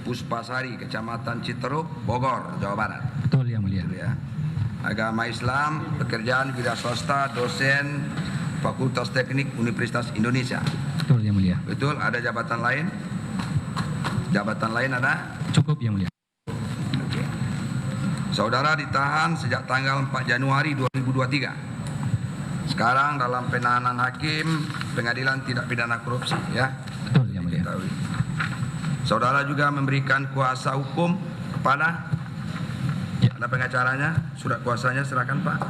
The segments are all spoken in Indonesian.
Puspasari, Kecamatan Citeruk, Bogor, Jawa Barat. Betul Yang Mulia. Ya. Agama Islam, pekerjaan wira swasta, dosen Fakultas Teknik Universitas Indonesia. Betul Yang Mulia. Betul. Ada jabatan lain? Jabatan lain ada? Cukup Yang Mulia. Oke. Saudara ditahan sejak tanggal 4 Januari 2023. Sekarang dalam penahanan hakim Pengadilan Tindak Pidana Korupsi, ya. Betul Yang Mulia. Diketahui. Saudara juga memberikan kuasa hukum kepada ada pengacaranya, surat kuasanya silakan Pak.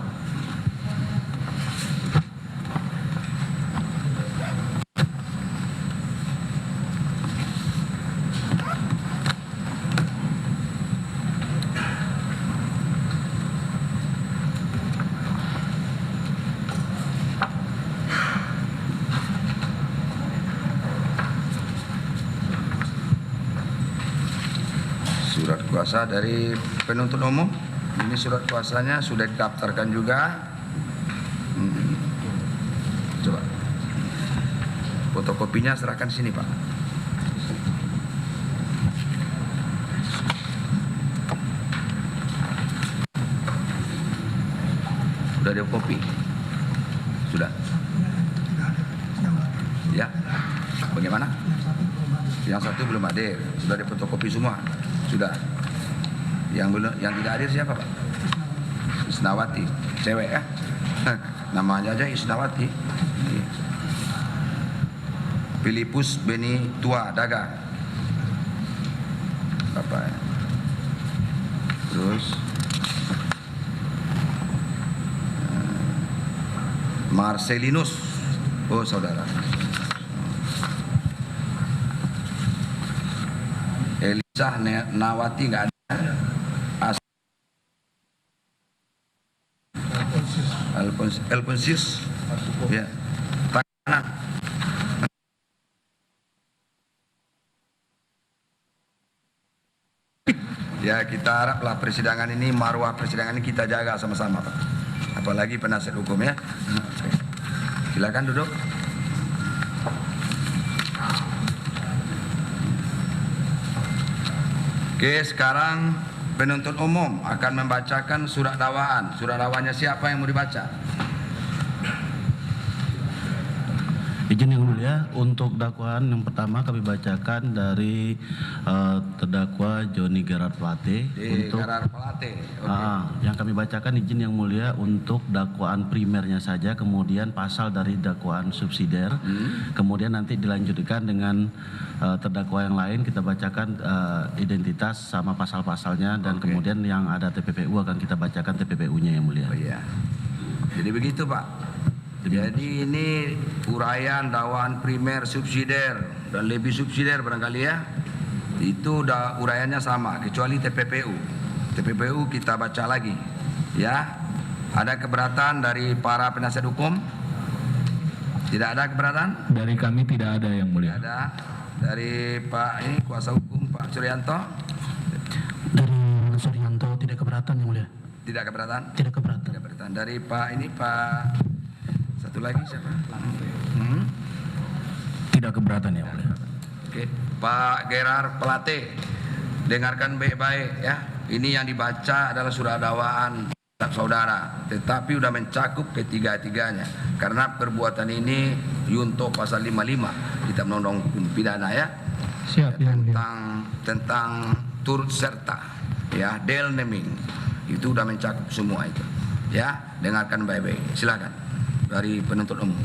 Surat kuasa dari penuntut umum. Ini surat kuasanya sudah didaftarkan juga. Coba fotokopinya serahkan sini Pak. Sudah ada kopi? Sudah? Ya. Bagaimana? Yang satu belum hadir. Sudah ada fotokopi semua? Sudah. Yang tidak hadir siapa Pak? Isnawati, cewek ya? Namanya aja Isnawati. Filipus Beni Tua Daga. Bapak. Terus Marcelinus. Oh saudara. Elisa Nawati nggak ada. Alfonsius, ya, tangan. Ya kita haraplah persidangan ini, marwah persidangan ini kita jaga sama-sama Pak. Apalagi penasihat hukum ya. Silakan duduk. Oke, sekarang penuntut umum akan membacakan surat dakwaan. Surat dakwaannya siapa yang mau dibaca? Izin Yang Mulia, untuk dakwaan yang pertama kami bacakan dari terdakwa Johnny Gerard Plate. Untuk Gerard Plate. Okay. Yang kami bacakan izin Yang Mulia untuk dakwaan primernya saja, kemudian pasal dari dakwaan subsidiar, kemudian nanti dilanjutkan dengan terdakwa yang lain kita bacakan identitas sama pasal-pasalnya dan kemudian yang ada TPPU akan kita bacakan TPPU-nya Yang Mulia. Oh iya. Jadi begitu Pak. Jadi ini uraian dakwaan primer, subsidiar dan lebih subsidiar barangkali ya. Itu udah uraiannya sama kecuali TPPU. TPPU kita baca lagi. Ya. Ada keberatan dari para penasihat hukum? Tidak ada keberatan? Dari kami tidak ada Yang Mulia. Tidak ada. Dari Pak ini kuasa hukum Pak Suryanto? Dari Suryanto tidak keberatan Yang Mulia. Tidak keberatan? Tidak keberatan. Tidak keberatan. Dari Pak ini Pak satu lagi siapa? Tidak keberatan Yang Mulia. Oke, Pak Gerard Plate, dengarkan baik-baik ya. Ini yang dibaca adalah surat dakwaan saudara, tetapi sudah mencakup ketiga-tiganya. Karena perbuatan ini yunto pasal 55 Kitab Undang-Undang Hukum Pidana ya. Siap Yang Mulia. Tentang turut serta ya, del naming. Itu sudah mencakup semua itu. Ya, dengarkan baik-baik. Silakan dari penuntut umum.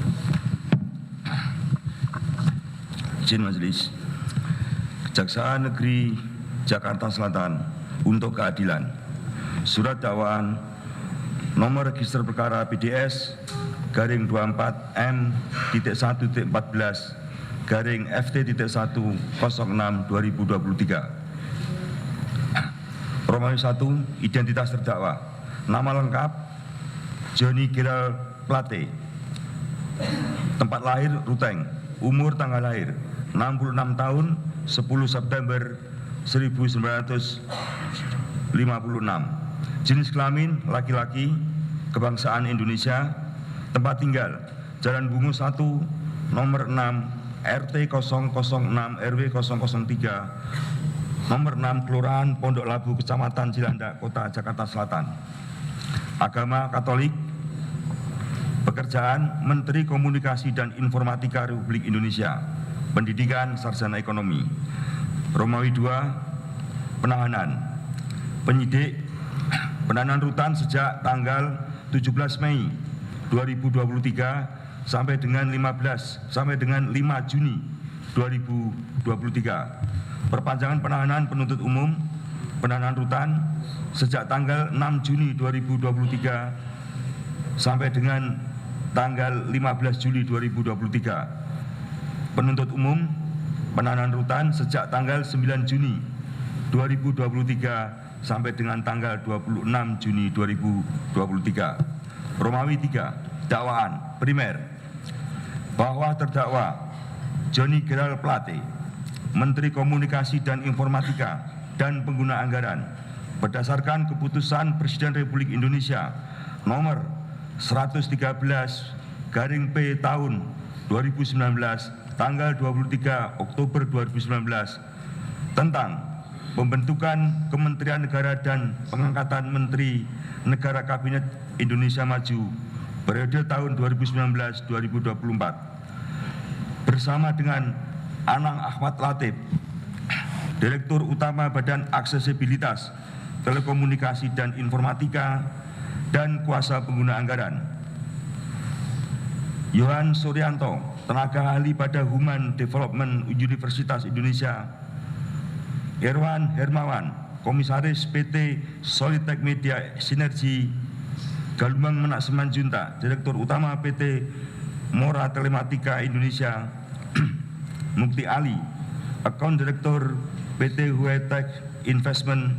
Izin majelis. Kejaksaan Negeri Jakarta Selatan untuk keadilan. Surat dakwaan nomor register perkara PDS garing 24 M.1.14 garing FT.106 2023. Romawi 1, identitas terdakwa. Nama lengkap Johnny Gerard Plate. Tempat lahir Ruteng. Umur tanggal lahir 66 tahun 10 September 1956. Jenis kelamin laki-laki. Kebangsaan Indonesia. Tempat tinggal Jalan Bungu 1 nomor 6 RT 006 RW 003 nomor 6 Kelurahan Pondok Labu, Kecamatan Cilandak, Kota Jakarta Selatan. Agama Katolik. Pekerjaan Menteri Komunikasi dan Informatika Republik Indonesia. Pendidikan Sarjana Ekonomi. Romawi 2 Penahanan. Penyidik penahanan rutan sejak tanggal 17 Mei 2023 sampai dengan 5 Juni 2023. Perpanjangan penahanan penuntut umum penahanan rutan sejak tanggal 6 Juni 2023 sampai dengan tanggal 15 Juli 2023. Penuntut umum penahanan rutan sejak tanggal 9 Juni 2023 sampai dengan tanggal 26 Juni 2023. Romawi 3 dakwaan primer bahwa terdakwa Johnny Geral Plate, Menteri Komunikasi dan Informatika dan Pengguna Anggaran, berdasarkan keputusan Presiden Republik Indonesia nomor 113/P tahun 2019 tanggal 23 Oktober 2019 tentang pembentukan Kementerian Negara dan pengangkatan Menteri Negara Kabinet Indonesia Maju periode tahun 2019-2024 bersama dengan Anang Ahmad Latif, Direktur Utama Badan Aksesibilitas Telekomunikasi dan Informatika dan Kuasa Pengguna Anggaran, Yohan Suryanto, Tenaga Ahli pada Human Development Universitas Indonesia, Irwan Hermawan, Komisaris PT Solitek Media Sinergi Galumbang Menak Simanjuntak, Direktur Utama PT Mora Telematika Indonesia, Mukti Ali, Account Direktur PT Huetek Investment,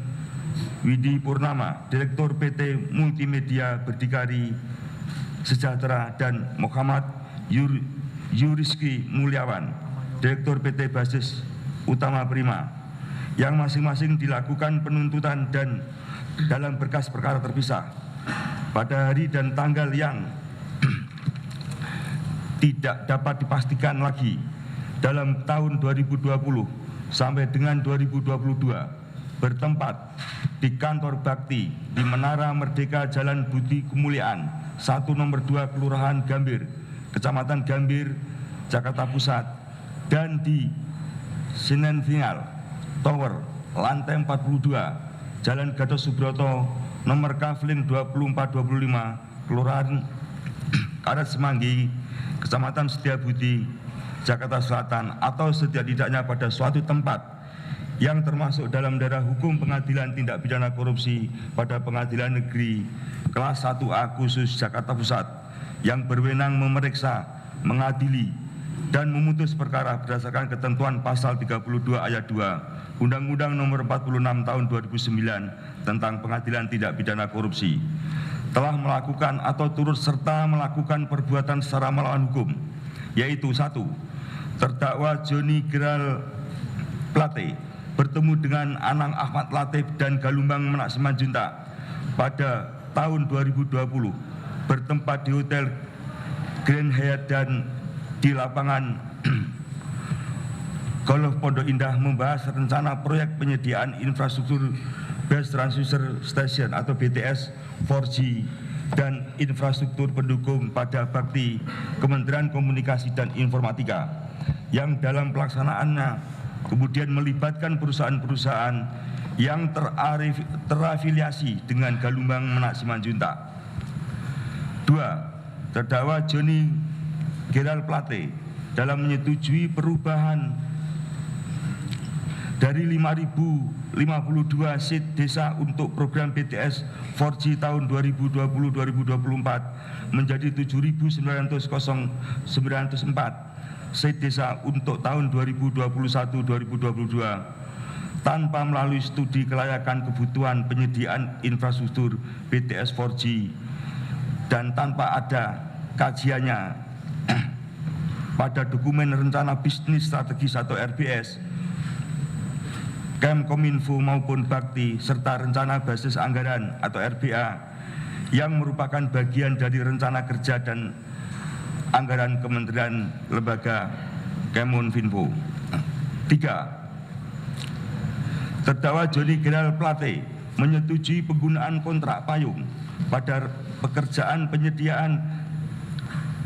Widi Purnama, Direktur PT Multimedia Berdikari Sejahtera, dan Muhammad Yuriski Mulyawan, Direktur PT Basis Utama Prima, yang masing-masing dilakukan penuntutan dan dalam berkas perkara terpisah pada hari dan tanggal yang tidak dapat dipastikan lagi dalam tahun 2020 sampai dengan 2022 bertempat di kantor bakti di Menara Merdeka Jalan Budi Kemuliaan 1 nomor 2 Kelurahan Gambir, Kecamatan Gambir, Jakarta Pusat, dan di Sinentingal Tower lantai 42 Jalan Gatot Subroto nomor Kafling 2425 Kelurahan Karet Semanggi, Kecamatan Setiabudi, Jakarta Selatan, atau setidak-tidaknya pada suatu tempat yang termasuk dalam daerah hukum Pengadilan Tindak Pidana Korupsi pada Pengadilan Negeri Kelas 1A Khusus Jakarta Pusat yang berwenang memeriksa, mengadili, dan memutus perkara berdasarkan ketentuan pasal 32 ayat 2 Undang-Undang Nomor 46 Tahun 2009 tentang Pengadilan Tindak Pidana Korupsi telah melakukan atau turut serta melakukan perbuatan secara melawan hukum, yaitu 1. Terdakwa Johnny Geral Plate bertemu dengan Anang Ahmad Latif dan Galumbang Menak Simanjuntak pada tahun 2020 bertempat di Hotel Grand Hyatt dan di lapangan Golf Pondok Indah membahas rencana proyek penyediaan infrastruktur Base Transceiver Station atau BTS 4G dan infrastruktur pendukung pada bakti Kementerian Komunikasi dan Informatika yang dalam pelaksanaannya kemudian melibatkan perusahaan-perusahaan yang terafiliasi dengan Galumbang Menak Simanjuntak. 2. Terdakwa Johnny Geral Plate dalam menyetujui perubahan dari 5.052 seat desa untuk program BTS 4G tahun 2020-2024 menjadi 7.904 seat desa untuk tahun 2021-2022 tanpa melalui studi kelayakan kebutuhan penyediaan infrastruktur BTS 4G dan tanpa ada kajiannya pada dokumen rencana bisnis strategis atau RBS Kemkominfo maupun Bakti serta rencana basis anggaran atau RBA yang merupakan bagian dari rencana kerja dan anggaran Kementerian Lembaga Kemenkominfo. 3. Terdakwa Joni Gerald Plate menyetujui penggunaan kontrak payung pada pekerjaan penyediaan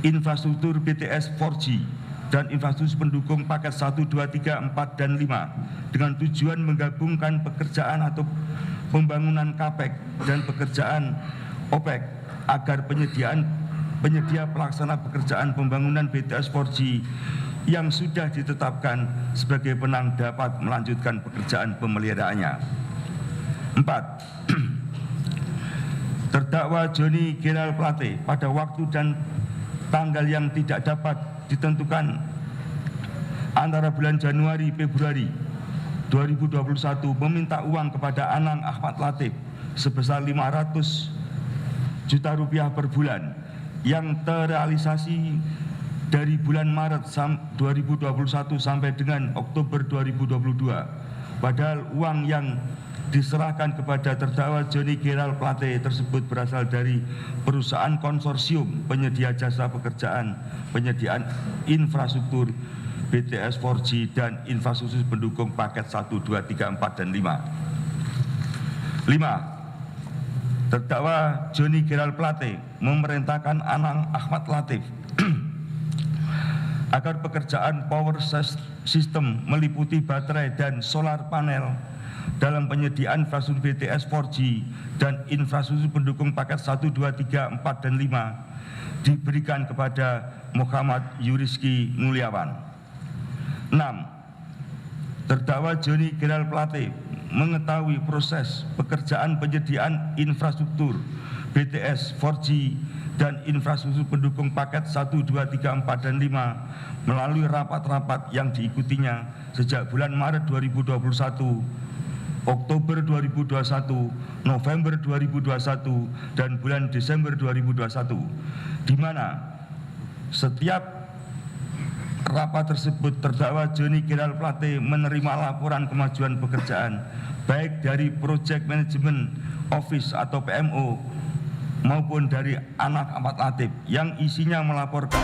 infrastruktur BTS 4G dan infrastruktur pendukung paket 1, 2, 3, 4, dan 5 dengan tujuan menggabungkan pekerjaan atau pembangunan CAPEX dan pekerjaan OPEX agar penyedia pelaksana pekerjaan pembangunan BTS 4G yang sudah ditetapkan sebagai penang dapat melanjutkan pekerjaan pemeliharaannya. 4. Terdakwa Joni Gerald Plate pada waktu dan tanggal yang tidak dapat ditentukan antara bulan Januari Februari 2021 meminta uang kepada Anang Ahmad Latif sebesar 500 juta rupiah per bulan yang terrealisasi dari bulan Maret 2021 sampai dengan Oktober 2022. Padahal uang yang diserahkan kepada terdakwa Joni Gerald Plate tersebut berasal dari perusahaan konsorsium penyedia jasa pekerjaan penyediaan infrastruktur BTS 4G dan infrastruktur pendukung paket 1, 2, 3, 4, dan 5. 5. Terdakwa Joni Gerald Plate memerintahkan Anang Ahmad Latif agar pekerjaan power system meliputi baterai dan solar panel dalam penyediaan infrastruktur BTS 4G dan infrastruktur pendukung paket 1, 2, 3, 4, dan 5 diberikan kepada Muhammad Yuriski Mulyawan. 6. Terdakwa Joni Gerald Plate mengetahui proses pekerjaan penyediaan infrastruktur BTS 4G dan infrastruktur pendukung paket 1, 2, 3, 4, dan 5 melalui rapat-rapat yang diikutinya sejak bulan Maret 2021, Oktober 2021, November 2021, dan bulan Desember 2021, di mana setiap rapat tersebut terdakwa Joni Gerald Plate menerima laporan kemajuan pekerjaan baik dari Project Management Office atau PMO maupun dari Anang Ahmad Latif yang isinya melaporkan